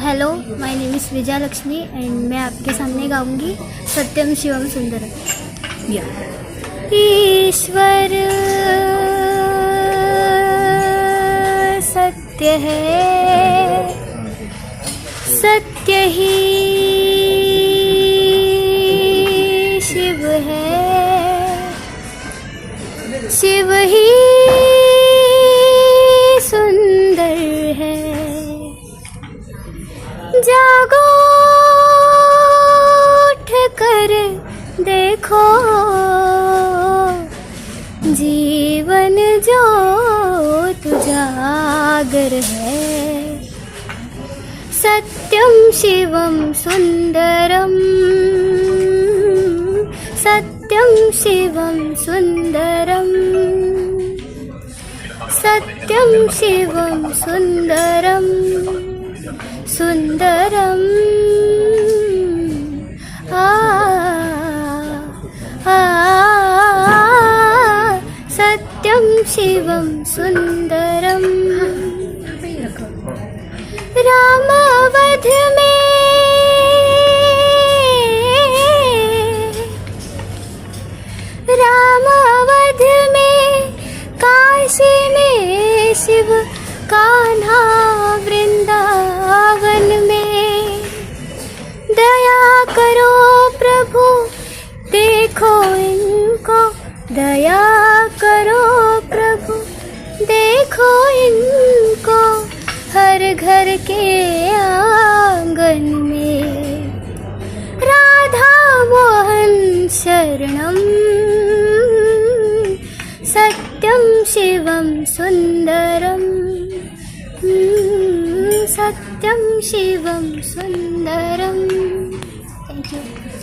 Hello, my name is Vijaya Lakshmi and मैं आपके सामने गाऊंगी सत्यम शिवम सुंदरम। या ईश्वर सत्य है, सत्य ही शिव है, शिव ही सुंदर है। जागो उठ कर देखो, जीवन ज्योत उजागर है। सत्यम शिवम सुंदरम, सत्यम शिवम सुंदरम, सत्यम शिवम सुंदरम, सुंदरम सत्यम शिवम सुंदरम। रामावध में, रामावध में, काशी में शिव, कान्हा वृंदावन में। दया करो प्रभु देखो इनको, दया करो प्रभु देखो इनको। हर घर के आंगन में राधा मोहन शरणम। सत्यम शिवम सुंदरम, सत्यम शिवम सुंदरम।